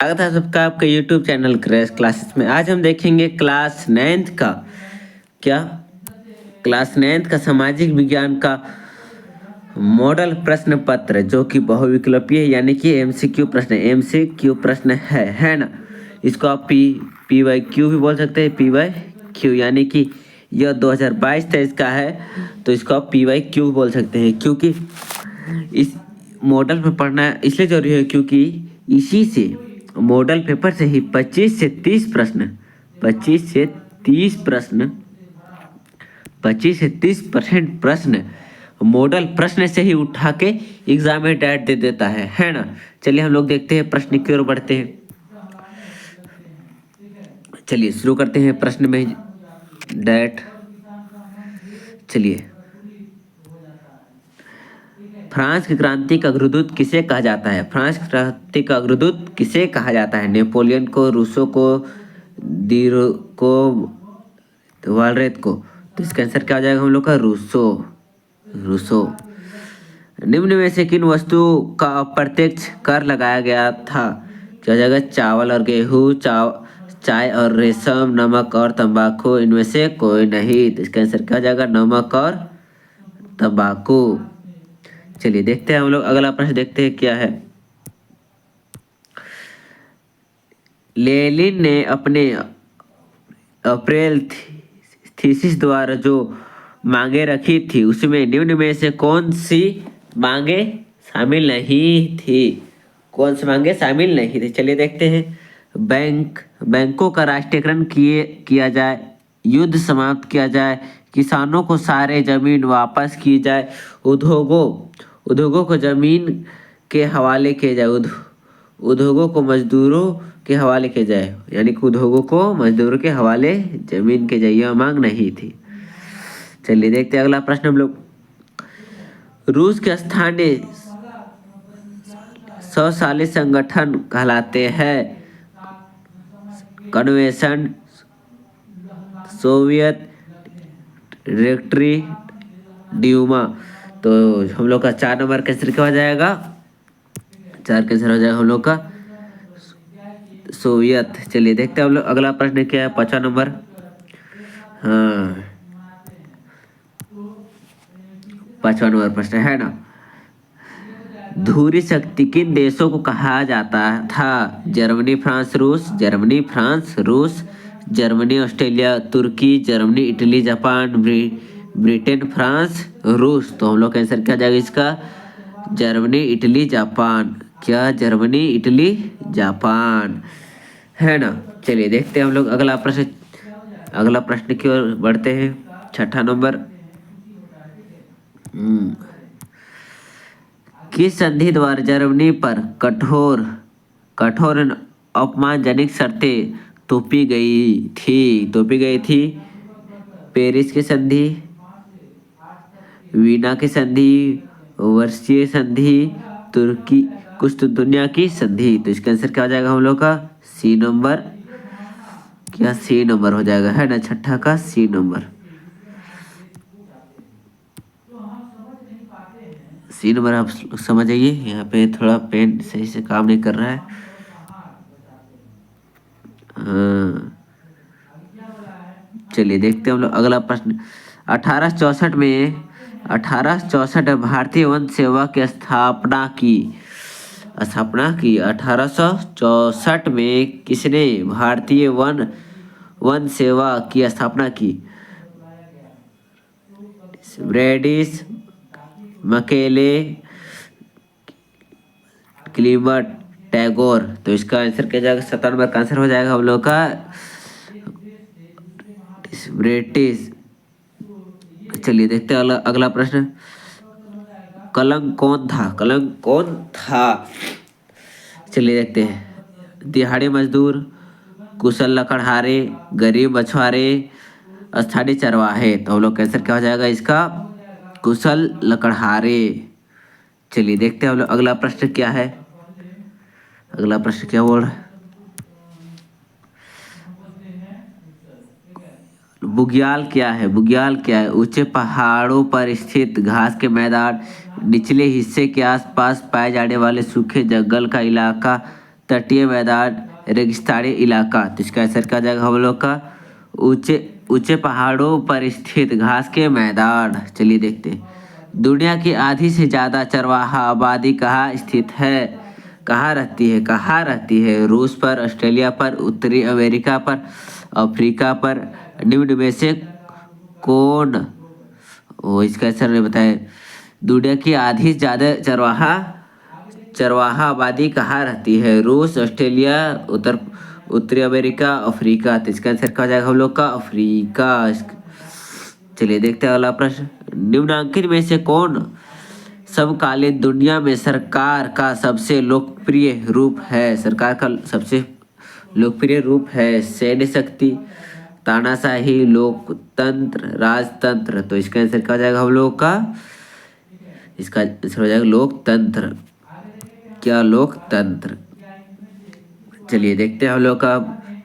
स्वागत है सबका आपके YouTube चैनल क्रैश क्लासेस में। आज हम देखेंगे क्लास 9th का क्या क्लास 9th का सामाजिक विज्ञान का मॉडल प्रश्न पत्र, जो कि बहुविकल्पीय है, यानी कि MCQ प्रश्न है ना। इसको आप PYQ भी बोल सकते हैं, PYQ, यानी कि यह 2022-23 का है, तो इसको आप PYQ बोल सकते हैं। क्योंकि इस मॉडल में पढ़ना इसलिए जरूरी है क्योंकि इसी से मॉडल पेपर से ही 25 से 30 प्रश्न 25 से 30% प्रश्न मॉडल प्रश्न से ही उठा के एग्जाम में डायरेक्ट दे देता है ना। चलिए हम लोग देखते हैं, प्रश्न की ओर बढ़ते हैं। चलिए शुरू करते हैं प्रश्न में डायरेक्ट। चलिए, फ्रांस की क्रांति का अग्रदूत किसे कहा जाता है? फ्रांस की क्रांति का अग्रदूत किसे कहा जाता है? नेपोलियन को, रूसो को, दीरो को, वालरेत को? तो इसका आंसर क्या हो जाएगा हम लोग का? रूसो। निम्न में से किन वस्तु का अप्रत्यक्ष कर लगाया गया था? क्या हो जाएगा? चावल और गेहूँ, चाय और रेशम, नमक और तंबाकू। इनमें से कोई नहीं। तो इसका आंसर क्या हो जाएगा? नमक और तंबाकू। चलिए देखते हैं हम लोग अगला प्रश्न, देखते हैं क्या है। लेनिन ने अपने अप्रैल थीसिस द्वारा जो मांगे रखी थी, उसमें निम्न में से कौन सी मांगे शामिल नहीं थी? कौन सी मांगे शामिल नहीं थी? चलिए देखते हैं। बैंकों का राष्ट्रीयकरण किया जाए, युद्ध समाप्त किया जाए, किसानों को सारे जमीन वापस की जाए, उद्योगों को जमीन के हवाले किए जाए, उद्योगों को मजदूरों के हवाले किए जाए, यानी कि उद्योगों को मजदूरों के हवाले जमीन के जाए, यह मांग नहीं थी। चलिए देखते हैं अगला प्रश्न हम लोग। रूस के स्थानीय स्वशासी संगठन कहलाते हैं? Convention, Soviet, Directory, Duma. तो हम लोग का 4 नंबर का आंसर क्या हो जाएगा? 4 का आंसर हो जाएगा हम लोग का सोवियत। चलिए देखते हैं हम लोग अगला प्रश्न क्या है, 5वां नंबर। हाँ, 5वां नंबर प्रश्न है ना। धुरी शक्ति किन देशों को कहा जाता था? Germany, France, Russia. Germany, France, Russia. Germany, Australia, Turkey, Germany, Italy, Japan, Britain, France, Russia. तो हम लोग का आंसर क्या जाएगा इसका? Germany, Italy, Japan. क्या? जर्मनी, इटली, जापान, है ना। चलिए देखते हैं हम लोग अगला प्रश्न की ओर बढ़ते हैं। 6ठा नंबर। किस संधि द्वारा जर्मनी पर कठोर अपमानजनक शर्तें थोपी गई थी? पेरिस की संधि, वीना की संधि, वर्षीय संधि, तुर्की कुस्तुनतुनिया की संधि। तो इसका आंसर क्या हो जाएगा हम लोग का? C number. क्या सी नंबर हो जाएगा, है ना। 6ठा का सी नंबर। सी नंबर आप समझ आइए। यहाँ पे थोड़ा पेन सही से काम नहीं कर रहा है। चलिए देखते हैं हम लोग अगला प्रश्न। 1864 में भारतीय वन सेवा की स्थापना की। 1864 में किसने भारतीय वन सेवा की स्थापना की? ब्रैडिस, मकेले, क्लीबर्ट, टैगोर। तो इसका आंसर क्या जाएगा? 17 नंबर का आंसर हो जाएगा हम लोग का ब्रिटिश। चलिए देखते हैं अगला प्रश्न। कलंक कौन था? चलिए देखते हैं। दिहाड़ी मजदूर, कुशल लकड़हारे, गरीब मछुआरे, स्थानीय चरवाहे। तो हम लोग का आंसर क्या हो जाएगा इसका? कुशल लकड़हारे। चलिए देखते हैं हम लोग अगला प्रश्न क्या है। अगला प्रश्न क्या बोल रहा है? बुग्याल क्या है? ऊंचे पहाड़ों पर स्थित घास के मैदान, निचले हिस्से के आसपास पाए जाने वाले सूखे जंगल का इलाका, तटीय मैदान, रेगिस्तानी इलाका। तो इसका आंसर क्या हो जाएगा हम लोग का ऊंचे ऊंचे पहाड़ों पर स्थित घास के मैदान। चलिए देखते हैं। दुनिया की आधी से ज्यादा चरवाहा आबादी कहाँ स्थित है, कहाँ रहती है? रूस पर, ऑस्ट्रेलिया पर, उत्तरी अमेरिका पर, अफ्रीका पर। निम्न में से कौन, वो इसका आंसर नहीं बताए। दुनिया की आधी से ज्यादा चरवाहा आबादी कहाँ रहती है? रूस, ऑस्ट्रेलिया, उत्तरी अमेरिका, अफ्रीका। तो इसका आंसर क्या हो जाएगा हम लोग का अफ्रीका। चलिए देखते हैं अगला प्रश्न। निम्नांकित में से कौन समकालीन दुनिया में सरकार का सबसे लोकप्रिय रूप है? सरकार का सबसे लोकप्रिय रूप है सैन्य शक्ति, तानाशाही, लोकतंत्र, राजतंत्र। तो इसका आंसर क्या हो जाएगा हम लोग का, इसका आंसर हो जाएगा लोकतंत्र। क्या लोकतंत्र। चलिए देखते हैं हम लोग का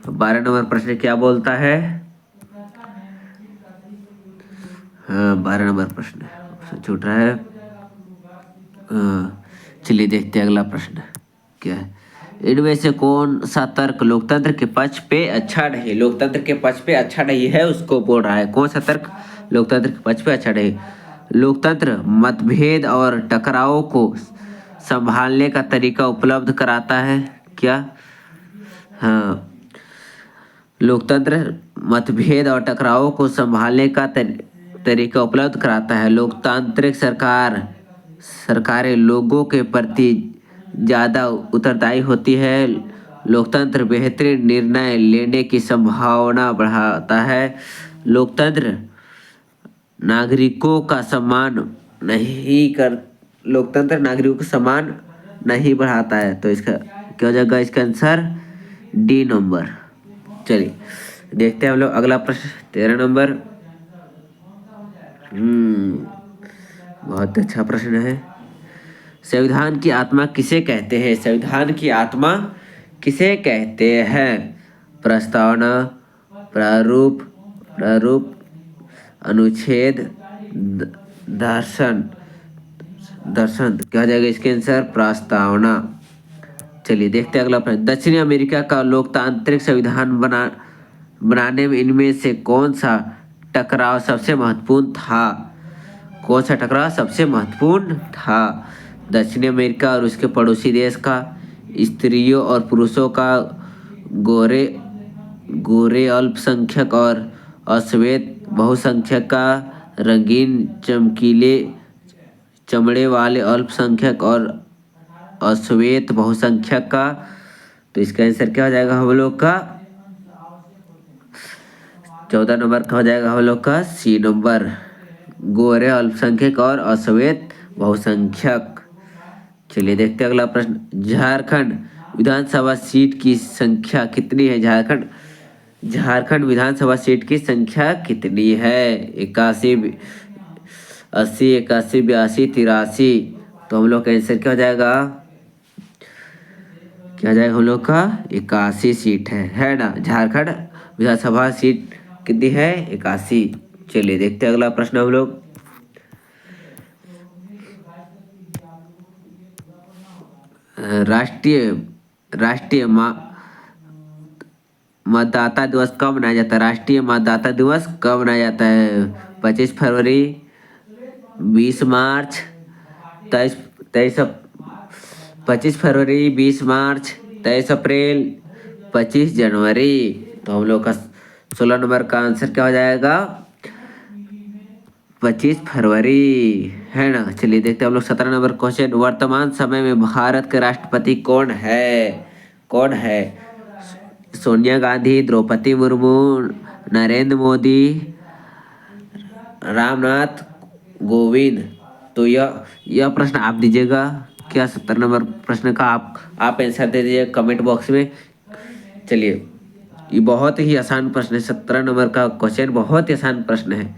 12 नंबर प्रश्न क्या बोलता है। हाँ 12 नंबर प्रश्न छूट रहा है। चलिए देखते हैं अगला प्रश्न क्या है। इनमें से कौन सा तर्क लोकतंत्र के पक्ष पे अच्छा नहीं, लोकतंत्र के पक्ष पे अच्छा नहीं है उसको बोल रहा है। कौन सा तर्क लोकतंत्र के पक्ष पे अच्छा नहीं? लोकतंत्र मतभेद और टकराव को संभालने का तरीका उपलब्ध कराता है। क्या? हाँ, लोकतंत्र मतभेद और टकराव को संभालने का तरीका उपलब्ध कराता है। लोकतांत्रिक सरकारें लोगों के प्रति ज़्यादा उत्तरदायी होती है। लोकतंत्र बेहतरीन निर्णय लेने की संभावना बढ़ाता है। लोकतंत्र नागरिकों का सम्मान नहीं कर लोकतंत्र नागरिकों का सम्मान नहीं बढ़ाता है। तो इसका क्या हो जाएगा इसका आंसर डी नंबर। चलिए देखते हैं हम लोग अगला प्रश्न 13 नंबर। बहुत अच्छा प्रश्न है। संविधान की आत्मा किसे कहते हैं? संविधान की आत्मा किसे कहते हैं? प्रस्तावना, प्रारूप, अनुच्छेद, दर्शन। क्या हो जाएगा इसके आंसर? प्रस्तावना। चलिए देखते हैं अगला प्रश्न। दक्षिण अमेरिका का लोकतांत्रिक संविधान बनाने में इनमें से कौन सा टकराव सबसे महत्वपूर्ण था? कौन सा टकराव सबसे महत्वपूर्ण था? दक्षिण अमेरिका और उसके पड़ोसी देश का, स्त्रियों और पुरुषों का, गोरे अल्पसंख्यक और अश्वेत बहुसंख्यक का, रंगीन चमकीले चमड़े वाले अल्पसंख्यक और अश्वेत बहुसंख्यक का। तो इसका आंसर क्या हो जाएगा हम लोग का 14 नंबर का हो जाएगा हम लोग का सी नंबर, गोरे अल्पसंख्यक और अश्वेत बहुसंख्यक। चलिए देखते हैं अगला प्रश्न। झारखंड विधानसभा सीट की संख्या कितनी है? झारखंड विधानसभा सीट की संख्या कितनी है? 81, 80, 81, 82, 83। तो हम लोग का आंसर क्या हो जाएगा? क्या जाएगा हम लोग का 81 सीट है ना। झारखंड विधानसभा सीट कितनी है? 81। चलिए देखते हैं अगला प्रश्न हम लोग। राष्ट्रीय मतदाता दिवस कब मनाया जाता है? राष्ट्रीय मतदाता दिवस कब मनाया जाता है? 25 फरवरी, 20 मार्च, 25 फरवरी, 20 मार्च, 23 अप्रैल, 25 जनवरी। तो हम लोग का 16 नंबर का आंसर क्या हो जाएगा? 25 फरवरी है ना। चलिए देखते हैं हम लोग 17 नंबर क्वेश्चन। वर्तमान समय में भारत के राष्ट्रपति कौन है? सोनिया गांधी, द्रौपदी मुर्मू, नरेंद्र मोदी, रामनाथ कोविंद। तो यह प्रश्न आप दीजिएगा। क्या 17 नंबर प्रश्न का आप आंसर दे दीजिए कमेंट बॉक्स में। चलिए ये बहुत ही आसान प्रश्न है। 17 नंबर का क्वेश्चन बहुत ही आसान प्रश्न है।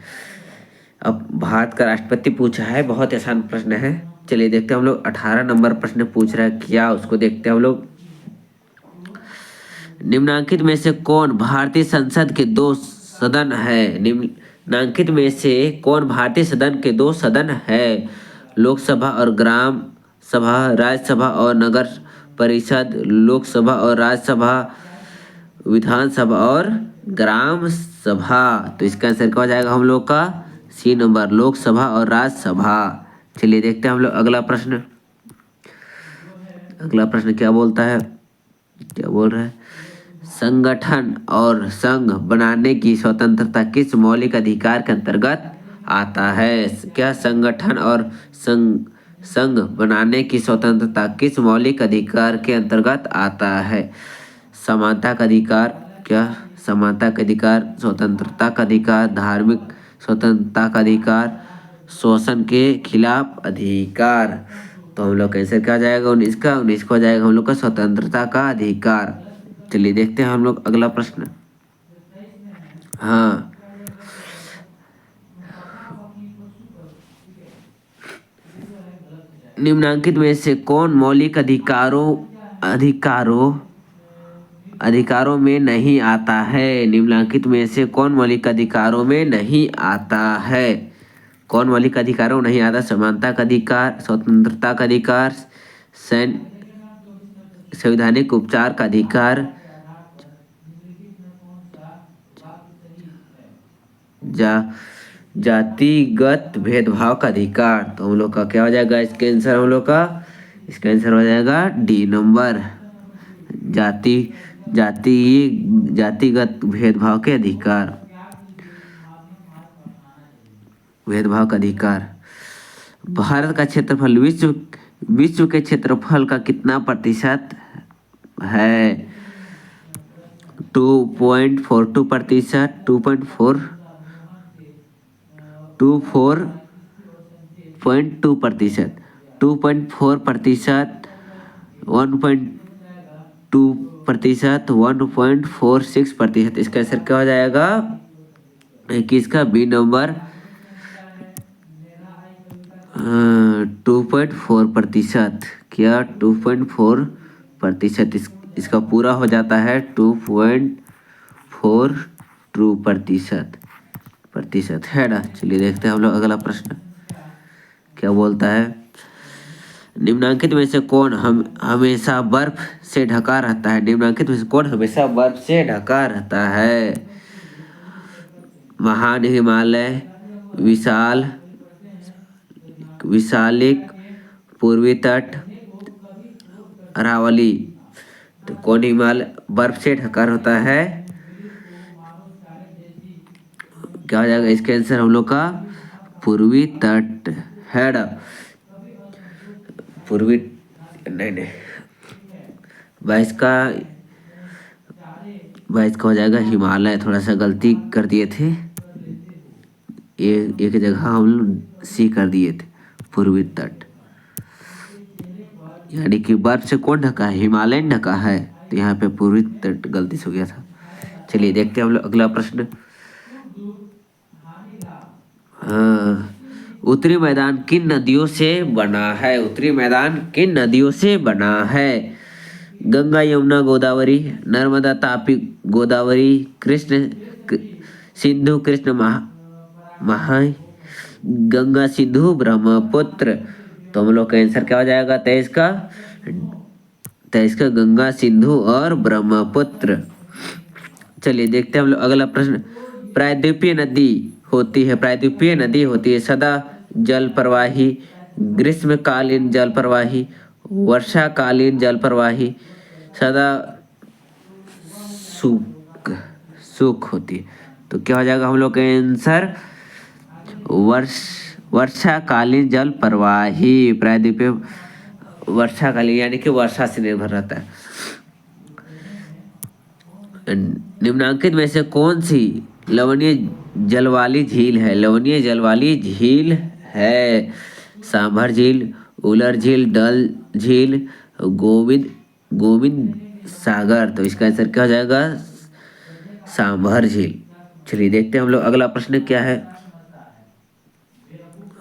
अब भारत का राष्ट्रपति पूछा है, बहुत आसान प्रश्न है। चलिए देखते हैं हम लोग 18 नंबर प्रश्न पूछ रहा है क्या, उसको देखते हैं हम लोग। निम्नांकित में से कौन भारतीय संसद के 2 सदन है? निम्नांकित में से कौन भारतीय सदन के 2 सदन है? लोकसभा और ग्राम सभा, राज्यसभा और नगर परिषद, लोकसभा और राज्यसभा, विधानसभा और ग्राम सभा। तो इसका आंसर क्या हो जाएगा हम लोग का? सी नंबर, लोकसभा और राज्यसभा। चलिए देखते हैं हम लोग अगला प्रश्न। अगला प्रश्न क्या बोलता है, क्या बोल रहा है? संगठन और संघ बनाने की स्वतंत्रता किस मौलिक अधिकार के अंतर्गत आता है? क्या संगठन और संघ बनाने की स्वतंत्रता किस मौलिक अधिकार के अंतर्गत आता है? समानता का अधिकार, क्या समानता का अधिकार, स्वतंत्रता का अधिकार, धार्मिक स्वतंत्रता का अधिकार, शोषण के खिलाफ अधिकार। तो हम लोग कैसे क्या जाएगा 19 का? 19 को जाएगा हम लोग का स्वतंत्रता का अधिकार। चलिए देखते हैं हम लोग अगला प्रश्न। हाँ, निम्नलिखित में से कौन मौलिक अधिकारों में नहीं आता है? निम्नलिखित में से कौन मौलिक अधिकारों में नहीं आता है? कौन मौलिक अधिकारों में नहीं आता? समानता का अधिकार, स्वतंत्रता का अधिकार, संवैधानिक उपचार का अधिकार, जातिगत भेदभाव का अधिकार। तो हम लोग का क्या हो जाएगा इसके आंसर? हम लोग का इसका आंसर हो जाएगा डी नंबर, जातिगत भेदभाव के अधिकार, भेदभाव का अधिकार। भारत का क्षेत्रफल विश्व के क्षेत्रफल का कितना प्रतिशत है? 2.42%, 2.4% 2.4%, 1.2%, 1.46%। इसका आंसर क्या हो जाएगा? किसका? B number, 2.4%। क्या 2.4%? इसका पूरा हो जाता है 2.42% है ना। चलिए देखते हैं हम लोग अगला प्रश्न क्या बोलता है। निम्नलिखित में से कौन हमेशा बर्फ से ढका रहता है? निम्नलिखित में से कौन हमेशा बर्फ से ढका रहता है? महान हिमालय, विशालिक, पूर्वी तट, अरावली। तो कौन हिमालय बर्फ से ढका होता है? क्या हो जाएगा इसके आंसर हम लोग का? पूर्वी तट है ना। पूर्वी नहीं 22 का हो जाएगा हिमालय। थोड़ा सा गलती कर दिए थे, एक जगह हम लोग सी कर दिए थे, पूर्वी तट। यानी कि बर्फ से कौन ढका है? हिमालय ढका है, तो यहाँ पे पूर्वी तट गलती से हो गया था। चलिए देखते हैं हम लोग अगला प्रश्न। हाँ, उत्तरी मैदान किन नदियों से बना है? उत्तरी मैदान किन नदियों से बना है? गंगा, यमुना, गोदावरी, नर्मदा, तापी, गोदावरी, सिंधु, कृष्ण, गंगा, सिंधु, ब्रह्मपुत्र। तो हम लोग का आंसर क्या हो जाएगा 23 का? गंगा, सिंधु और ब्रह्मपुत्र। चलिए देखते हैं हम लोग अगला प्रश्न। प्रायद्वीपीय नदी होती है सदा जल प्रवाही, ग्रीष्मकालीन जल प्रवाही, वर्षाकालीन जल प्रवाही, सदा सूख होती है। तो क्या हो जाएगा हम लोग का आंसर? वर्षाकालीन जल प्रवाही। प्रायद्वीपीय वर्षाकालीन यानी कि वर्षा से निर्भर रहता है। निम्नलिखित में से कौन सी लवणीय जल वाली झील है? लवणीय जल वाली झील है सांभर झील, उलर झील, डल झील, गोविंद सागर। तो इसका आंसर क्या हो जाएगा? सांभर झील। चलिए देखते हैं हम लोग अगला प्रश्न क्या है।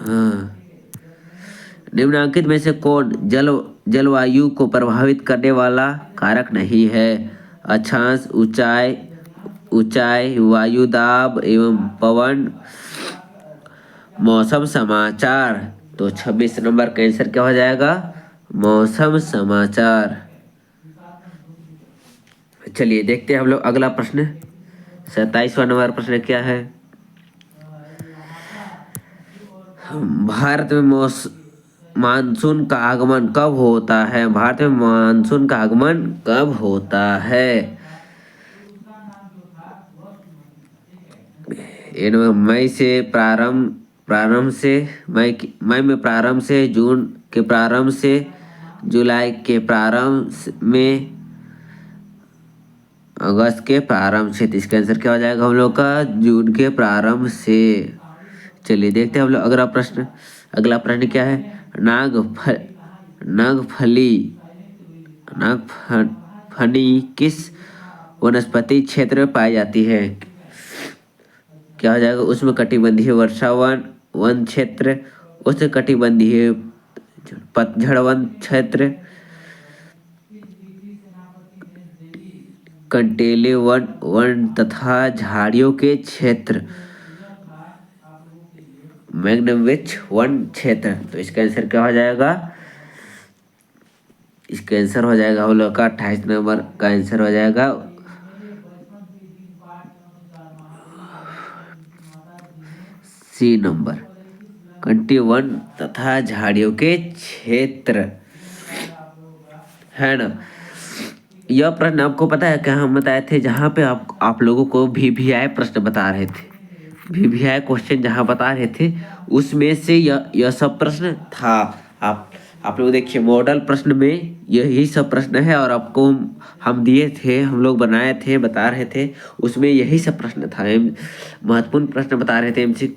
हाँ, निम्नलिखित में से कौन जलवायु को प्रभावित करने वाला कारक नहीं है? अक्षांश, ऊंचाई, वायु दाब एवं पवन, मौसम समाचार। तो 26 नंबर का आंसर क्या हो जाएगा? मौसम समाचार। चलिए देखते हैं हम लोग अगला प्रश्न। 27वां नंबर प्रश्न क्या है। भारत में मानसून का आगमन कब होता है। भारत में मानसून का आगमन कब होता है। मई से प्रारंभ से मई में प्रारंभ से, जून के प्रारंभ से, जुलाई के प्रारंभ में, अगस्त के प्रारंभ से। तो इसका आंसर क्या हो जाएगा हम लोग का, जून के प्रारंभ से। चलिए देखते हैं हम लोग अगला प्रश्न। अगला प्रश्न क्या है। नागफली नागफनी किस वनस्पति क्षेत्र में पाई जाती है। क्या हो जाएगा उसमें, कटिबंधीय वर्षावन वन क्षेत्र, उष्णकटिबंधीय पतझड़ वन क्षेत्र, कंटेले वन तथा झाड़ियों के क्षेत्र, मैग्नविच वन क्षेत्र। तो इसका आंसर क्या हो जाएगा, इसका आंसर हो जाएगा हम लोग का 28 नंबर का आंसर हो जाएगा सी नंबर, कंटी वन तथा झाड़ियों के क्षेत्र, है ना। यह प्रश्न आपको पता है क्या हम बताए थे, जहाँ पे आप लोगों को VVI प्रश्न बता रहे थे, VVI क्वेश्चन जहाँ बता रहे थे उसमें से यह सब प्रश्न था। आप लोग देखिए मॉडल प्रश्न में यही सब प्रश्न है, और आपको हम दिए थे, हम लोग बनाए थे, बता रहे थे, उसमें यही सब प्रश्न था। महत्वपूर्ण प्रश्न बता रहे थे, MC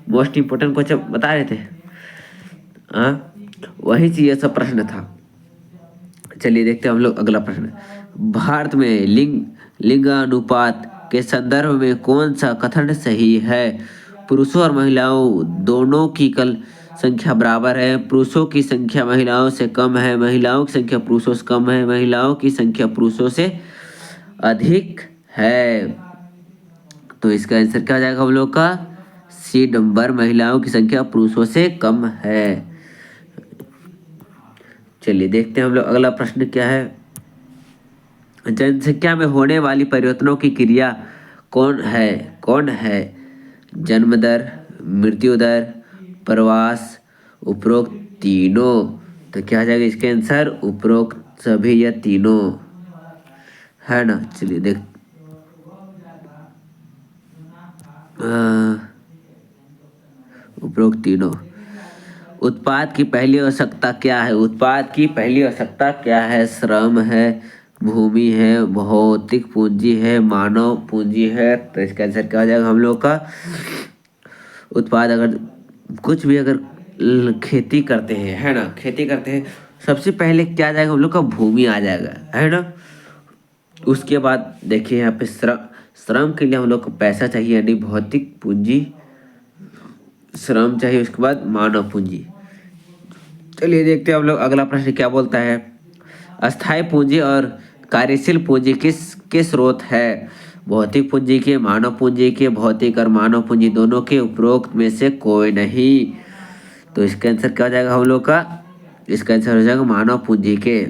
मोस्ट इम्पोर्टेंट क्वेश्चन बता रहे थे। हाँ, वही से यह सब प्रश्न था। चलिए देखते हैं हम लोग अगला प्रश्न। भारत में लिंगानुपात के संदर्भ में कौन सा कथन सही है। पुरुषों और महिलाओं दोनों की कल संख्या बराबर है, पुरुषों की संख्या महिलाओं से कम है, महिलाओं की संख्या पुरुषों से कम है, महिलाओं की संख्या पुरुषों से अधिक है। तो इसका आंसर क्या हो जाएगा हम लोग का, सी नंबर, महिलाओं की संख्या पुरुषों से कम है। चलिए देखते हैं हम लोग अगला प्रश्न क्या है। जनसंख्या में होने वाली परिवर्तनों की क्रिया कौन है। जन्म दर, मृत्यु दर, प्रवास, उपरोक्त तीनों। तो क्या आ जाएगा इसके आंसर, उपरोक्त सभी या तीनों, है ना। चलिए देख उपरोक्त तीनों। उत्पाद की पहली आवश्यकता क्या है। उत्पाद की पहली आवश्यकता क्या है। श्रम है, भूमि है, भौतिक पूंजी है, मानव पूंजी है। तो इसका आंसर क्या हो जाएगा हम लोग का, उत्पाद अगर कुछ भी अगर खेती करते हैं, है ना, खेती करते हैं, सबसे पहले क्या आ जाएगा हम लोग का, भूमि आ जाएगा, है ना। उसके बाद देखिए यहाँ पे श्रम के लिए हम लोग को पैसा चाहिए, यानी भौतिक पूंजी, श्रम चाहिए, उसके बाद मानव पूंजी। चलिए देखते हैं हम लोग अगला प्रश्न क्या बोलता है। अस्थायी पूंजी और कार्यशील पूंजी किसके स्रोत है। भौतिक पूंजी के, मानव पूंजी के, भौतिक और मानव पूंजी दोनों के, उपरोक्त में से कोई नहीं। तो इसका आंसर क्या हो जाएगा हम लोग का, इसका आंसर हो जाएगा मानव पूंजी के।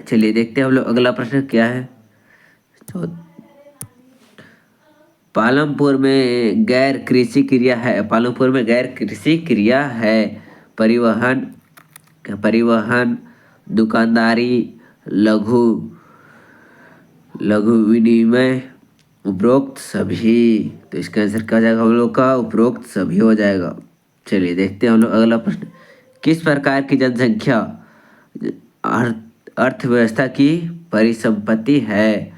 चलिए देखते हैं हम लोग अगला प्रश्न क्या है। तो पालमपुर में गैर कृषि क्रिया है, पालमपुर में गैर कृषि क्रिया है। परिवहन, दुकानदारी, लघु विनिमय, उपरोक्त सभी। तो इसका आंसर क्या हो जाएगा हम लोग का, उपरोक्त सभी हो जाएगा। चलिए देखते हैं हम लोग अगला प्रश्न। किस प्रकार की जनसंख्या अर्थव्यवस्था की परिसंपत्ति है।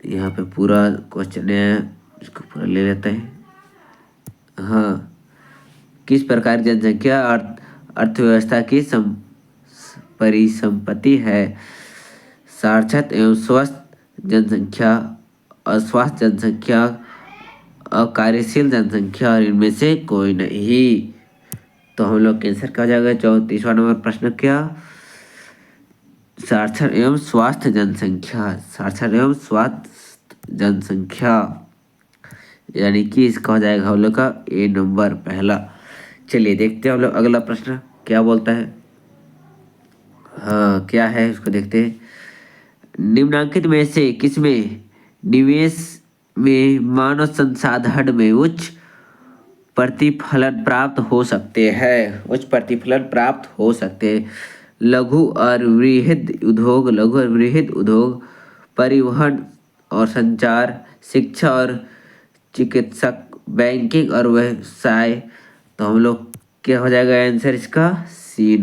यहाँ पे पूरा क्वेश्चन है, इसको पूरा ले लेते हैं। हाँ, किस प्रकार की जनसंख्या अर्थव्यवस्था की परिसंपत्ति है। साक्षर एवं स्वस्थ जनसंख्या, अस्वस्थ जनसंख्या, अकार्यशील जनसंख्या, और इनमें से कोई नहीं। तो हम लोग आंसर क्या हो जाएगा, 34वां नंबर प्रश्न क्या, साक्षर एवं स्वास्थ्य जनसंख्या, साक्षर एवं स्वास्थ्य जनसंख्या, यानी कि इसका हो जाएगा हम लोग का ए नंबर पहला। चलिए देखते हैं हम लोग अगला प्रश्न क्या बोलता है। हाँ क्या है उसको देखते हैं। निम्नलिखित में से किसमें निवेश में मानव संसाधन में उच्च प्रतिफलन प्राप्त हो सकते हैं? उच्च प्रतिफलन प्राप्त हो सकते हैं। लघु और वृहद उद्योग, परिवहन और संचार, शिक्षा और चिकित्सक, बैंकिंग और व्यवसाय। तो हम लोग क्या हो जाएगा आंसर इसका? सी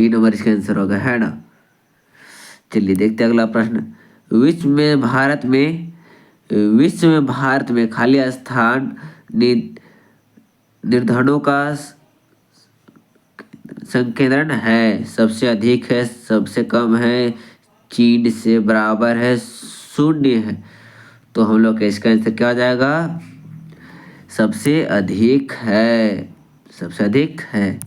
नंबर इसका आंसर होगा, है ना। चलिए देखते हैं अगला प्रश्न। विश्व में भारत में खाली स्थान निर्धनों का संकेंद्रण है। सबसे अधिक है, सबसे कम है, चीन से बराबर है, शून्य है। तो हम लोग का इसका आंसर क्या हो जाएगा? सबसे अधिक है, सबसे अधिक है।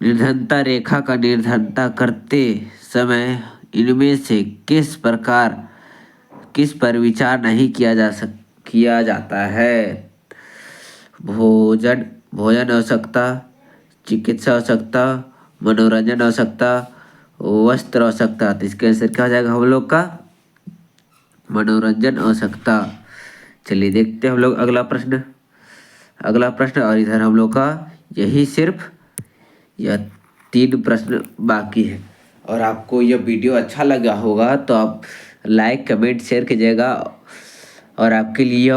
निर्धनता रेखा का निर्धनता करते समय इनमें से किस पर विचार नहीं किया जाता है? भोजन आवश्यकता, चिकित्सा आवश्यकता, मनोरंजन आवश्यकता, वस्त्र आवश्यकता। तो इसका आंसर क्या हो जाएगा हम लोग का? मनोरंजन आवश्यकता। चलिए देखते हैं हम लोग अगला प्रश्न। और इधर हम लोग का यह 3 प्रश्न बाकी है। और आपको यह वीडियो अच्छा लगा होगा तो आप लाइक कमेंट शेयर कीजिएगा। और आपके लिए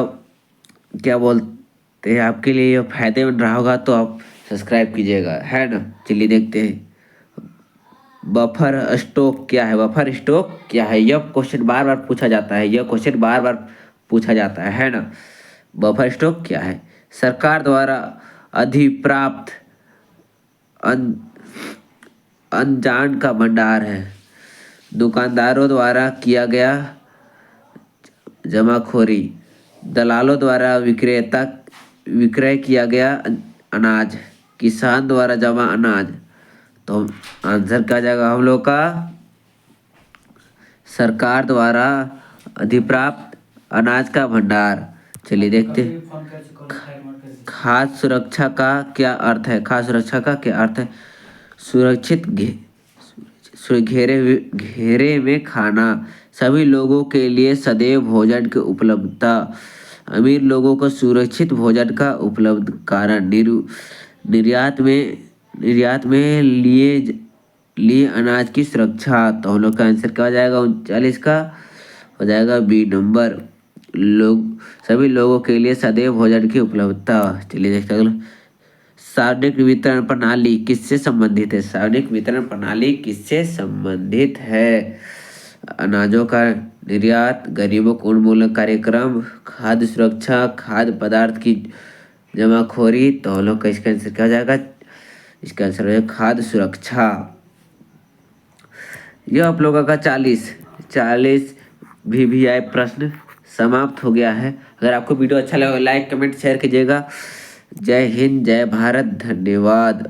आपके लिए यह फायदेमंद रहा होगा तो आप सब्सक्राइब कीजिएगा, है ना। चलिए देखते हैं बफर स्टॉक क्या है? बफर स्टॉक क्या है? यह क्वेश्चन बार बार पूछा जाता है ना। बफर स्टॉक क्या है? सरकार द्वारा अधिप्राप्त अनजान का भंडार है। दुकानदारों द्वारा किया गया जमाखोरी, दलालों द्वारा विक्रय किया गया अनाज, किसान द्वारा जमा अनाज। तो आंसर क्या जाएगा हम लोग का? सरकार द्वारा अधिप्राप्त अनाज का भंडार। चलिए देखते खाद्य सुरक्षा का क्या अर्थ है? खाद्य सुरक्षा का क्या अर्थ है? सुरक्षित घेरे में खाना, सभी लोगों के लिए सदैव भोजन की उपलब्धता, अमीर लोगों को सुरक्षित भोजन का उपलब्ध कारण, निर्यात में लिए अनाज की सुरक्षा। तो हम लोग का आंसर क्या हो जाएगा? 39 का हो जाएगा बी नंबर, सभी लोगों के लिए सदैव भोजन की उपलब्धता। चलिए देखते हैं अगला। सार्वजनिक वितरण प्रणाली किससे संबंधित है? सार्वजनिक वितरण प्रणाली किससे संबंधित है? अनाजों का निर्यात, गरीबों को उन्मूलन कार्यक्रम, खाद्य सुरक्षा, खाद्य पदार्थ की जमाखोरी। तो हम लोग का इसका आंसर क्या हो जाएगा? इसका आंसर है खाद्य सुरक्षा। यह आप लोगों का 40 VVI प्रश्न समाप्त हो गया है। अगर आपको वीडियो अच्छा लगा लाइक कमेंट शेयर कीजिएगा। जय हिंद, जय भारत, धन्यवाद।